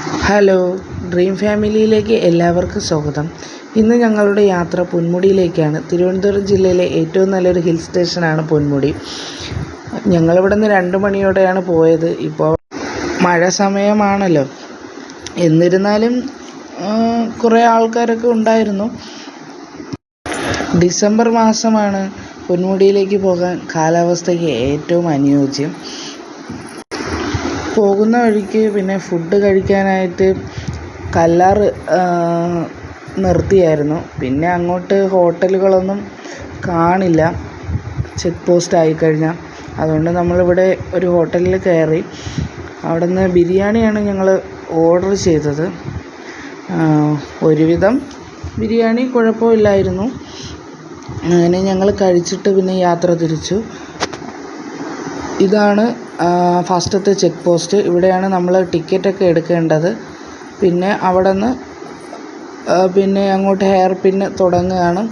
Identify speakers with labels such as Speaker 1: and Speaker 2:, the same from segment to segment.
Speaker 1: Hello, dream ഫാമിലിയിലേക്ക് എല്ലാവർക്കും സ്വാഗതം. ഇന്ന് ഞങ്ങളുടെ യാത്ര പൊന്മുടിയിലേക്കാണ്. തിരുവനന്തപുരം ജില്ലയിലെ ഏറ്റവും നല്ലൊരു ഹിൽ സ്റ്റേഷനാണ് പൊന്മുടി. ഞങ്ങളിവിടെ നിന്ന് 2 മണിയോടെയാണ് പോയത്. ഇപ്പോൾ മഴ സമയമാണല്ലോ, എന്നിരുന്നാലും കുറേ ആൾക്കാരൊക്കെ ഉണ്ടായിരുന്നു. ഡിസംബർ മാസമാണ് പൊന്മുടിയിലേക്ക് പോകാൻ കാലാവസ്ഥയ്ക്ക് ഏറ്റവും അനുയോജ്യം. പോകുന്ന വഴിക്ക് പിന്നെ ഫുഡ് കഴിക്കാനായിട്ട് കല്ലാറ് നിർത്തിയായിരുന്നു. പിന്നെ അങ്ങോട്ട് ഹോട്ടലുകളൊന്നും കാണില്ല ചെക്ക് പോസ്റ്റ് ആയിക്കഴിഞ്ഞാൽ. അതുകൊണ്ട് നമ്മളിവിടെ ഒരു ഹോട്ടലിൽ കയറി. അവിടെ നിന്ന് ബിരിയാണിയാണ് ഞങ്ങൾ ഓർഡർ ചെയ്തത്. ഒരുവിധം ബിരിയാണി കുഴപ്പമില്ലായിരുന്നു. അങ്ങനെ ഞങ്ങൾ കഴിച്ചിട്ട് പിന്നെ യാത്ര തിരിച്ചു. ഇതാണ് ഫസ്റ്റത്തെ ചെക്ക് പോസ്റ്റ്. ഇവിടെയാണ് നമ്മൾ ടിക്കറ്റൊക്കെ എടുക്കേണ്ടത്. പിന്നെ അവിടെ നിന്ന് പിന്നെ അങ്ങോട്ട് ഹെയർ പിൻ തുടങ്ങുകയാണ്.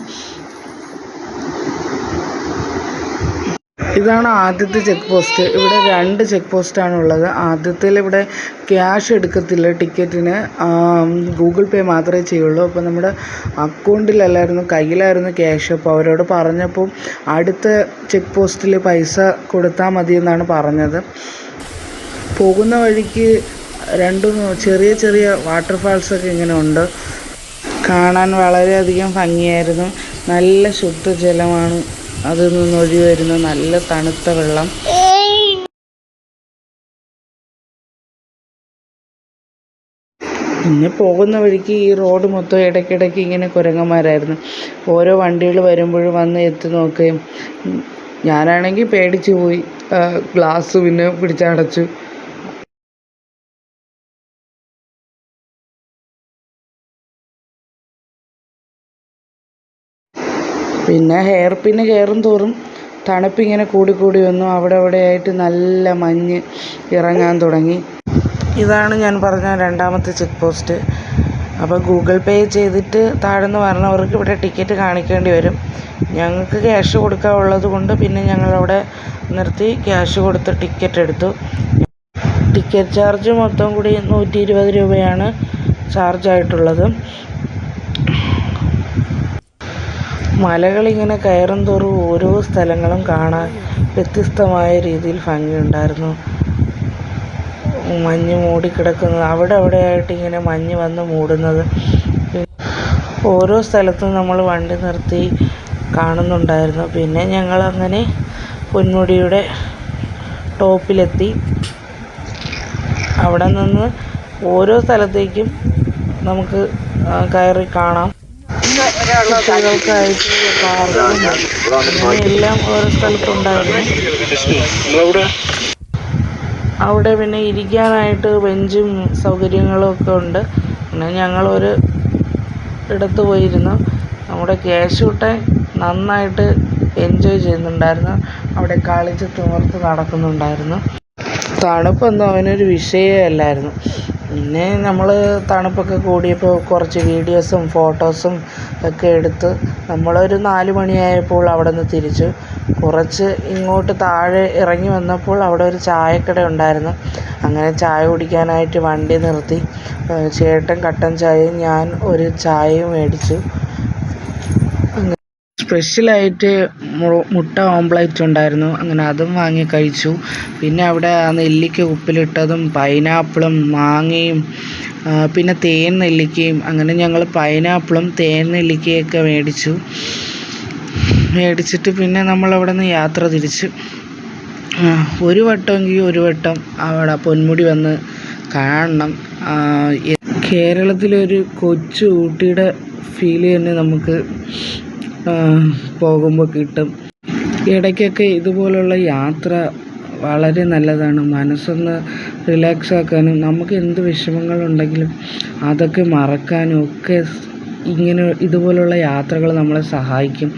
Speaker 1: ഇതാണ് ആദ്യത്തെ ചെക്ക് പോസ്റ്റ്. ഇവിടെ 2 ചെക്ക് പോസ്റ്റാണ് ഉള്ളത്. ആദ്യത്തിൽ ഇവിടെ ക്യാഷ് എടുക്കത്തില്ല ടിക്കറ്റിന്, ഗൂഗിൾ പേ മാത്രമേ ചെയ്യുള്ളൂ. അപ്പോൾ നമ്മുടെ അക്കൗണ്ടിലല്ലായിരുന്നു, കയ്യിലായിരുന്നു ക്യാഷ്. അപ്പോൾ അവരോട് പറഞ്ഞപ്പോൾ അടുത്ത ചെക്ക് പോസ്റ്റിൽ പൈസ കൊടുത്താൽ മതി എന്നാണ് പറഞ്ഞത്. പോകുന്ന വഴിക്ക് 2 ചെറിയ ചെറിയ വാട്ടർഫാൾസൊക്കെ ഇങ്ങനെ ഉണ്ട്. കാണാൻ വളരെയധികം ഭംഗിയായിരുന്നു. നല്ല ശുദ്ധജലമാണ് അതിൽ നിന്നൊഴുകി വരുന്ന നല്ല തണുത്ത വെള്ളം. പിന്നെ പോകുന്ന വഴിക്ക് ഈ റോഡ് മൊത്തം ഇടയ്ക്കിടയ്ക്ക് ഇങ്ങനെ കുരങ്ങന്മാരായിരുന്നു. ഓരോ വണ്ടികൾ വരുമ്പോഴും വന്ന് എത്തി നോക്കുകയും. ഞാനാണെങ്കിൽ പേടിച്ചു പോയി. ഗ്ലാസ് പിന്നെ പിടിച്ചടച്ചു. പിന്നെ ഹെയർ പിന്ന് കയറും തോറും തണുപ്പിങ്ങനെ കൂടി വന്നു. അവിടെ ആയിട്ട് നല്ല മഞ്ഞ് ഇറങ്ങാൻ തുടങ്ങി. ഇതാണ് ഞാൻ പറഞ്ഞ 2ാമത്തെ ചെക്ക് പോസ്റ്റ്. അപ്പോൾ ഗൂഗിൾ പേ ചെയ്തിട്ട് താഴ്ന്ന് വരണവർക്ക് ഇവിടെ ടിക്കറ്റ് കാണിക്കേണ്ടി വരും. ഞങ്ങൾക്ക് ക്യാഷ് കൊടുക്കാനുള്ളത് കൊണ്ട് പിന്നെ ഞങ്ങളവിടെ നിർത്തി ക്യാഷ് കൊടുത്ത് ടിക്കറ്റ് എടുത്തു. ടിക്കറ്റ് ചാർജ് മൊത്തം കൂടി 120 രൂപയാണ് ചാർജായിട്ടുള്ളത്. മലകളിങ്ങനെ കയറും തോറും ഓരോ സ്ഥലങ്ങളും കാണാൻ വ്യത്യസ്തമായ രീതിയിൽ ഭംഗിയുണ്ടായിരുന്നു. മഞ്ഞ് മൂടിക്കിടക്കുന്നത്, അവിടെയായിട്ട് ഇങ്ങനെ മഞ്ഞ് വന്ന് മൂടുന്നത്. ഓരോ സ്ഥലത്തും നമ്മൾ വണ്ടി നിർത്തി കാണുന്നുണ്ടായിരുന്നു. പിന്നെ ഞങ്ങളങ്ങനെ പൊന്മുടിയുടെ ടോപ്പിലെത്തി. അവിടെ നിന്ന് ഓരോ സ്ഥലത്തേക്കും നമുക്ക് കയറി കാണാം. കുട്ടികൾക്കായിട്ട് പാർക്കും എല്ലാം ഓരോ സ്ഥലത്തുണ്ടായിരുന്നു. അവിടെ പിന്നെ ഇരിക്കാനായിട്ട് ബെഞ്ചും സൗകര്യങ്ങളും ഒക്കെ ഉണ്ട്. പിന്നെ ഞങ്ങളൊരു ഇടത്ത് പോയിരുന്നു. നമ്മുടെ ക്യാഷ് കൂട്ടാൻ നന്നായിട്ട് എൻജോയ് ചെയ്യുന്നുണ്ടായിരുന്നു. അവിടെ കളിച്ച് തിമിർത്ത് നടക്കുന്നുണ്ടായിരുന്നു. തണുപ്പൊന്നും അവനൊരു വിഷയമല്ലായിരുന്നു. പിന്നെ നമ്മൾ തണുപ്പൊക്കെ കൂടിയപ്പോൾ കുറച്ച് വീഡിയോസും ഫോട്ടോസും ഒക്കെ എടുത്ത് നമ്മളൊരു 4 മണിയായപ്പോൾ അവിടെ നിന്ന് തിരിച്ചു. കുറച്ച് ഇങ്ങോട്ട് താഴെ ഇറങ്ങി വന്നപ്പോൾ അവിടെ ഒരു ചായക്കട ഉണ്ടായിരുന്നു. അങ്ങനെ ചായ കുടിക്കാനായിട്ട് വണ്ടി നിർത്തി. ചേട്ടൻ കട്ടൻ ചായയും ഞാൻ ഒരു ചായയും മേടിച്ചു. സ്പെഷ്യലായിട്ട് മുട്ട ഓംപ്ലേറ്റ് ഉണ്ടായിരുന്നു. അങ്ങനെ അതും വാങ്ങി കഴിച്ചു. പിന്നെ അവിടെ നെല്ലിക്ക ഉപ്പിലിട്ടതും പൈനാപ്പിളും മാങ്ങയും പിന്നെ തേൻ നെല്ലിക്കയും, അങ്ങനെ ഞങ്ങൾ പൈനാപ്പിളും തേൻ നെല്ലിക്കയൊക്കെ മേടിച്ചിട്ട് പിന്നെ നമ്മളവിടെ നിന്ന് യാത്ര തിരിച്ചു. ഒരു വട്ടം അവിടെ പൊന്മുടി വന്ന് കാണണം. കേരളത്തിലൊരു കൊച്ചു ഊട്ടിയുടെ ഫീല് തന്നെ നമുക്ക് പോകുമ്പോൾ കിട്ടും. ഇടയ്ക്കൊക്കെ ഇതുപോലുള്ള യാത്ര വളരെ നല്ലതാണ്. മനസ്സൊന്ന് റിലാക്സ് ആക്കാനും നമുക്ക് എന്ത് വിഷമങ്ങളുണ്ടെങ്കിലും അതൊക്കെ മറക്കാനും ഒക്കെ ഇതുപോലുള്ള യാത്രകൾ നമ്മളെ സഹായിക്കും.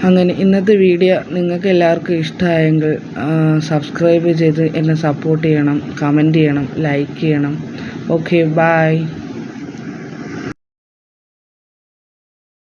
Speaker 1: അങ്ങനെ ഇന്നത്തെ വീഡിയോ നിങ്ങൾക്ക് എല്ലാവർക്കും ഇഷ്ടമായെങ്കിൽ സബ്സ്ക്രൈബ് ചെയ്ത് എന്നെ സപ്പോർട്ട് ചെയ്യണം, കമൻറ്റ് ചെയ്യണം, ലൈക്ക് ചെയ്യണം. Okay, by.